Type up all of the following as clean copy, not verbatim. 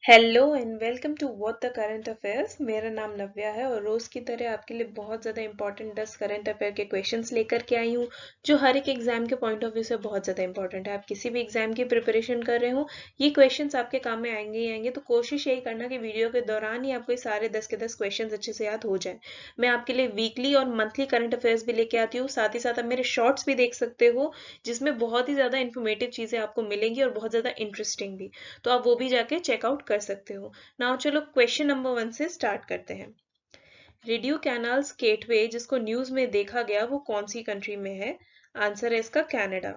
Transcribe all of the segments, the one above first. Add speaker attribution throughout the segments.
Speaker 1: Hello and welcome to what the current affairs. मेरा नाम नव्या है और रोज की तरह आपके लिए बहुत ज़्यादा इंपॉर्टेंट 10 करंट अफेयर के क्वेश्चंस लेकर के आई हूँ जो हर एक एग्जाम के पॉइंट ऑफ व्यू से बहुत ज़्यादा इंपॉर्टेंट है। आप किसी भी एग्जाम की प्रिपरेशन कर रहे हो, ये क्वेश्चंस आपके काम में आएंगे ही आएंगे, तो कोशिश यही करना कि वीडियो के दौरान ही आपको ये सारे 10 के 10 क्वेश्चन अच्छे से याद हो जाए। मैं आपके लिए वीकली और मंथली करंट अफेयर्स भी लेके आती हूँ, साथ ही साथ आप मेरे शॉर्ट्स भी देख सकते हो जिसमें बहुत ही ज़्यादा इन्फॉर्मेटिव चीज़ें आपको मिलेंगी और बहुत ज़्यादा इंटरेस्टिंग भी, तो आप वो भी जाके चेकआउट कर सकते हो। नाउ चलो क्वेश्चन नंबर 1 से स्टार्ट करते हैं। रेडियो कैनाल्स गेटवे जिसको न्यूज में देखा गया वो कौन सी कंट्री में है? आंसर है इसका कनाडा।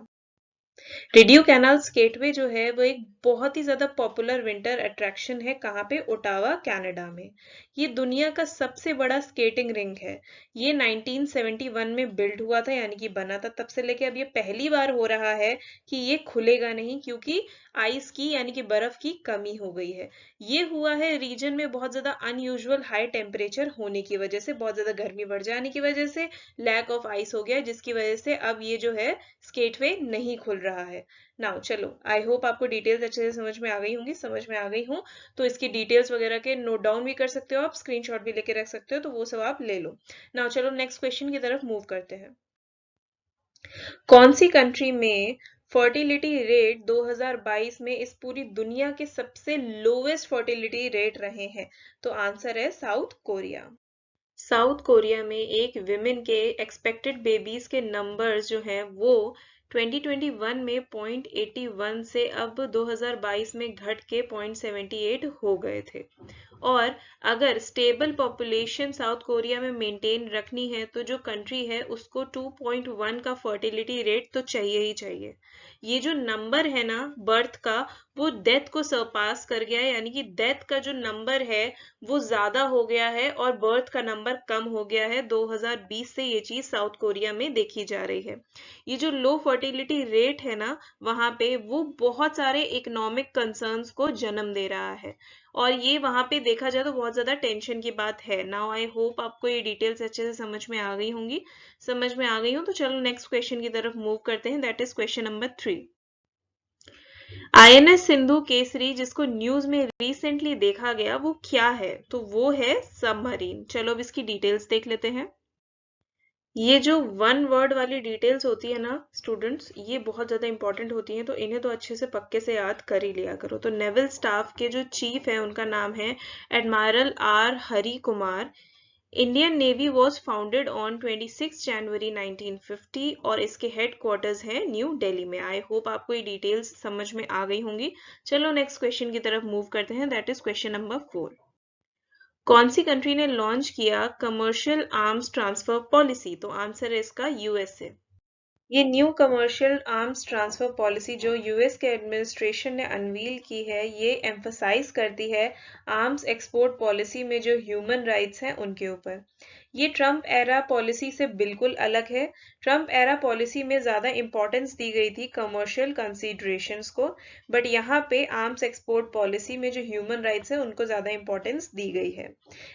Speaker 1: रेडियो कैनाल्स गेटवे जो है वो एक बहुत ही ज्यादा पॉपुलर विंटर अट्रैक्शन है। कहाँ पे? ओटावा कनाडा में। ये दुनिया का सबसे बड़ा स्केटिंग रिंग है। ये 1971 में बिल्ड हुआ था, यानी कि बना था, तब से लेके अब ये पहली बार हो रहा है कि ये खुलेगा नहीं क्योंकि आइस की यानी कि बर्फ की कमी हो गई है। ये हुआ है रीजन में बहुत ज्यादा अनयूजुअल हाई टेम्परेचर होने की वजह से, बहुत ज्यादा गर्मी बढ़ जाने की वजह से लैक ऑफ आइस हो गया, जिसकी वजह से अब ये जो है स्केटवे नहीं खुल रहा है। नाउ चलो, आई होप आपको डिटेल्स अच्छे से समझ में आ गई होंगी। समझ में आ गई हूँ तो इसकी डिटेल्स वगैरह के नोट डाउन भी कर सकते हो, आप स्क्रीनशॉट भी लेके रख सकते हो, तो वो सब आप ले लो। नाउ चलो नेक्स्ट क्वेश्चन की तरफ मूव करते हैं। कौन सी कंट्री में फर्टिलिटी रेट 2022 में इस पूरी दुनिया के सबसे लोवेस्ट फर्टिलिटी रेट रहे हैं? तो आंसर है साउथ कोरिया। साउथ कोरिया में एक विमेन के एक्सपेक्टेड बेबीज के नंबर्स जो हैं वो 2021 में 0.81 से अब 2022 में घट के 0.78 हो गए थे। और अगर स्टेबल पॉपुलेशन साउथ कोरिया में मेंटेन रखनी है तो जो कंट्री है उसको 2.1 का फर्टिलिटी रेट तो चाहिए ही चाहिए। ये जो नंबर है ना बर्थ का, वो डेथ को सरपास कर गया है, यानी कि डेथ का जो नंबर है वो ज्यादा हो गया है और बर्थ का नंबर कम हो गया है। 2020 से ये चीज साउथ कोरिया में देखी जा रही है। ये जो लो फर्टिलिटी रेट है ना वहां पे, वो बहुत सारे इकोनॉमिक कंसर्न्स को जन्म दे रहा है और ये वहां पे देखा जाए तो बहुत ज्यादा टेंशन की बात है। नाउ आई होप आपको ये डिटेल्स अच्छे से समझ में आ गई होंगी। समझ में आ गई हो तो चलो नेक्स्ट क्वेश्चन की तरफ मूव करते हैं, that is question number 3। INS Sindhu Kesari जिसको न्यूज में रिसेंटली देखा गया वो क्या है? तो वो है सबमरीन। चलो अब इसकी डिटेल्स देख लेते हैं। ये जो वन वर्ड वाली डिटेल्स होती है ना स्टूडेंट्स, ये बहुत ज्यादा इंपॉर्टेंट होती हैं, तो इन्हें तो अच्छे से पक्के से याद कर ही लिया करो। तो नेवल स्टाफ के जो चीफ है उनका नाम है admiral R Hari Kumar. Indian Navy was founded on 26 January 1950 और इसके हेड क्वार्टर्स हैं न्यू दिल्ली में। आई होप आपको ये डिटेल्स समझ में आ गई होंगी। चलो नेक्स्ट क्वेश्चन की तरफ मूव करते हैं, दैट इज क्वेश्चन नंबर 4। कौन सी कंट्री ने लॉन्च किया कमर्शियल आर्म्स ट्रांसफर पॉलिसी? तो आंसर है इसका यूएसए। ये new commercial arms transfer policy जो यूएस के एडमिनिस्ट्रेशन ने अनवील की है, ये एम्फसाइज करती है आर्म्स एक्सपोर्ट पॉलिसी में जो ह्यूमन राइट्स हैं उनके ऊपर। ये ट्रम्प एरा पॉलिसी से बिल्कुल अलग है। ट्रम्प एरा पॉलिसी में ज्यादा इंपॉर्टेंस दी गई थी कमर्शियल कंसीडरेशंस को, बट यहाँ पे आर्म्स एक्सपोर्ट पॉलिसी में जो ह्यूमन राइट्स है उनको ज्यादा इंपॉर्टेंस दी गई है।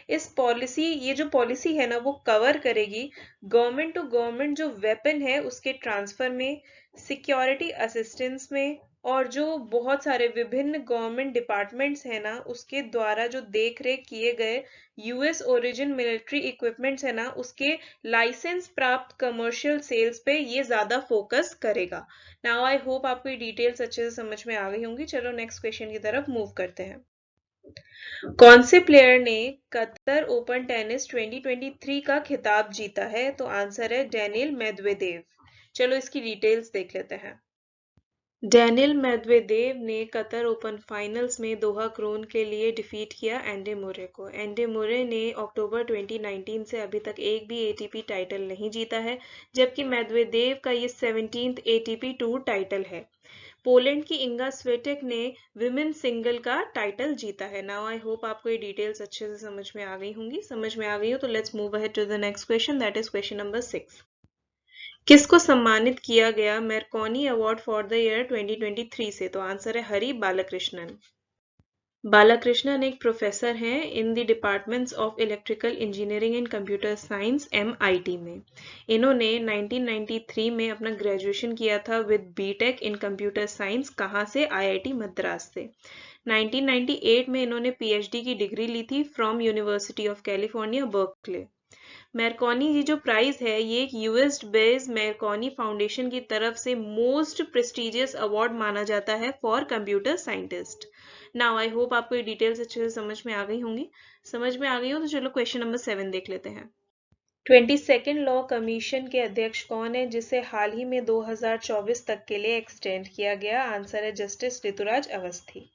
Speaker 1: ये जो पॉलिसी है ना वो कवर करेगी गवर्नमेंट टू गवर्नमेंट जो वेपन है उसके ट्रांसफर में, सिक्योरिटी असिस्टेंस में, और जो बहुत सारे विभिन्न गवर्नमेंट डिपार्टमेंट्स हैं ना उसके द्वारा जो देख रेख किए गए यूएस ओरिजिन मिलिट्री इक्विपमेंट्स है ना उसके लाइसेंस प्राप्त कमर्शियल सेल्स पे ये ज्यादा फोकस करेगा। नाउ आई होप आपको ये डिटेल्स अच्छे से समझ में आ गई होंगी। चलो नेक्स्ट क्वेश्चन की तरफ मूव करते हैं। कौन से प्लेयर ने कतर ओपन टेनिस 2023 का खिताब जीता है? तो आंसर है डेनिल मेदवेदेव। चलो इसकी डिटेल्स देख लेते हैं। डेनिल मेदवेदेव ने कतर ओपन फाइनल्स में दोहा क्रोन के लिए डिफीट किया एंडी मुरे को। एंडी मुरे ने अक्टूबर 2019 से अभी तक एक भी एटीपी टाइटल नहीं जीता है, जबकि मेदवेदेव का ये 17th एटीपी टूर टाइटल है। पोलैंड की इंगा स्विटेक ने विमेन सिंगल का टाइटल जीता है। नाउ आई होप आपको ये डिटेल्स अच्छे से समझ में आ गई होंगी। समझ में आ गई हो तो let's move ahead to the next question, that is question number 6। किसको सम्मानित किया गया Marconi award for the year 2023 से? तो आंसर है हरि बालकृष्णन। बालाकृष्णन एक प्रोफेसर हैं in the departments of electrical engineering and computer science MIT में। इन्होंने 1993 में अपना ग्रेजुएशन किया था with BTech in computer science. कहाँ से? आईआईटी मद्रास से। 1998 में इन्होंने पीएचडी की डिग्री ली थी from University of California Berkeley. Marconi ये जो प्राइज है ये एक यूएस बेस्ड मैरकॉनी फाउंडेशन की तरफ से मोस्ट प्रेस्टिजियस अवार्ड माना जाता है for computer scientist. Now I hope आपको ये डिटेल्स अच्छे से समझ में आ गई होंगी। समझ में आ गई हो तो चलो क्वेश्चन नंबर 7 देख लेते हैं। 22nd लॉ कमीशन के अध्यक्ष कौन है जिसे हाल ही में 2024 तक के लिए एक्सटेंड किया गया? आंसर है justice Rituraj Awasthi.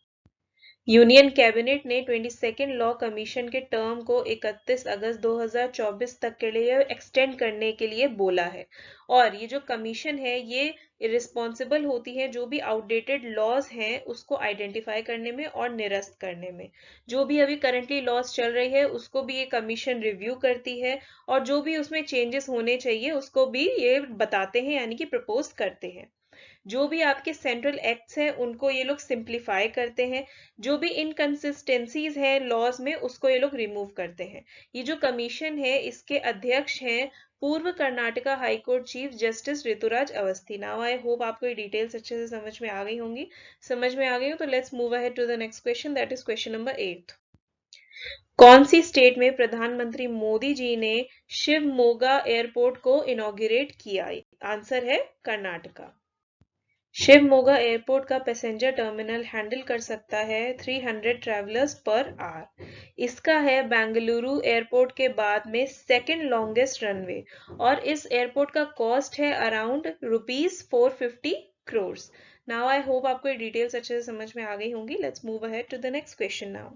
Speaker 1: Union cabinet ने 22nd लॉ कमीशन के टर्म को 31 अगस्त 2024 तक के लिए एक्सटेंड करने के लिए बोला है। और ये जो कमीशन है ये रिस्पॉन्सिबल होती है जो भी आउटडेटेड लॉज हैं उसको आइडेंटिफाई करने में और निरस्त करने में। जो भी अभी करंटली लॉज चल रही है उसको भी ये कमीशन रिव्यू करती है और जो भी उसमें चेंजेस होने चाहिए उसको भी ये बताते हैं यानी कि प्रपोज करते हैं। जो भी आपके सेंट्रल एक्ट्स हैं उनको ये लोग सिंप्लीफाई करते हैं। जो भी इनकंसिस्टेंसीज हैं लॉज में उसको ये लोग रिमूव करते हैं। ये जो कमीशन है इसके अध्यक्ष हैं पूर्व Karnataka high court chief justice Rituraj Awasthi. Now I hope आपको ये डिटेल्स अच्छे से समझ में आ गई होंगी। समझ में आ गई हो तो let's move ahead to the next question, that is question number 8। कौन सी स्टेट में प्रधानमंत्री मोदी जी ने शिवमोगा एयरपोर्ट को इनॉग्रेट किया? आंसर है कर्नाटका। शिवमोगा एयरपोर्ट का पैसेंजर टर्मिनल हैंडल कर सकता है 300 ट्रैवलर्स पर आवर। इसका है बेंगलुरु एयरपोर्ट के बाद में सेकंड लॉन्गेस्ट रनवे और इस एयरपोर्ट का कॉस्ट है around ₹450 crore. Now I hope आपको ये डिटेल्स अच्छे से समझ में आ गई होंगी। Let's move ahead to the next question now.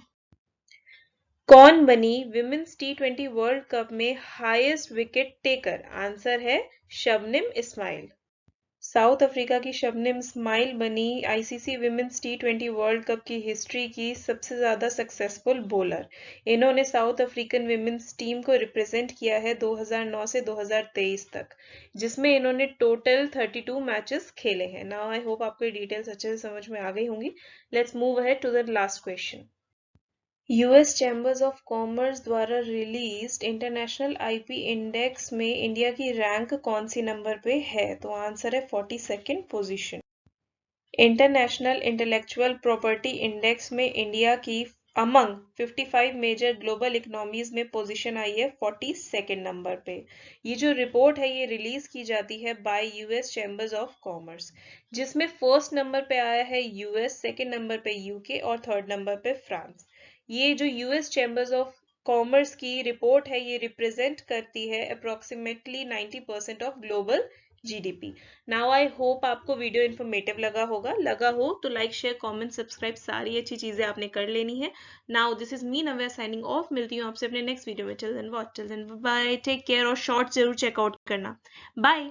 Speaker 1: कौन बनी विमेन्स T20 वर्ल्ड कप में हाईएस्ट विकेट टेकर? आंसर है शबनम इस्माइल। साउथ अफ्रीका की शबनम इस्माइल बनी ICC women's T20 world cup की हिस्ट्री की सबसे ज्यादा सक्सेसफुल बॉलर। इन्होंने साउथ अफ्रीकन विमेन्स टीम को रिप्रेजेंट किया है 2009 से 2023 तक, जिसमें इन्होंने टोटल 32 मैचेस खेले हैं। नाउ आई होप आपको ये डिटेल्स अच्छे से समझ में आ गई होंगी। Let's move ahead to the last question. US chambers of commerce द्वारा रिलीज्ड इंटरनेशनल आईपी इंडेक्स में इंडिया की रैंक कौन सी नंबर पे है? तो आंसर है 42nd position. International intellectual property index में इंडिया की अमंग 55 मेजर ग्लोबल इकोनॉमीज में पोजीशन आई है 42nd नंबर पे। ये जो रिपोर्ट है ये रिलीज की जाती है bye US chambers of commerce, जिसमें फर्स्ट नंबर पे आया है यूएस, सेकंड नंबर पे यूके और थर्ड नंबर पे फ्रांस। ये जो यूएस चैम्बर्स ऑफ कॉमर्स की रिपोर्ट है ये रिप्रेजेंट करती है approximately 90% of global GDP. Now I hope आपको वीडियो इन्फॉर्मेटिव लगा हो तो लाइक शेयर कमेंट सब्सक्राइब सारी अच्छी चीजें आपने कर लेनी है। Now this is me Navya signing off. मिलती हूँ आपसे अपने नेक्स्ट वीडियो में। Till then bye, take care और शॉर्ट जरूर चेकआउट करना। बाय।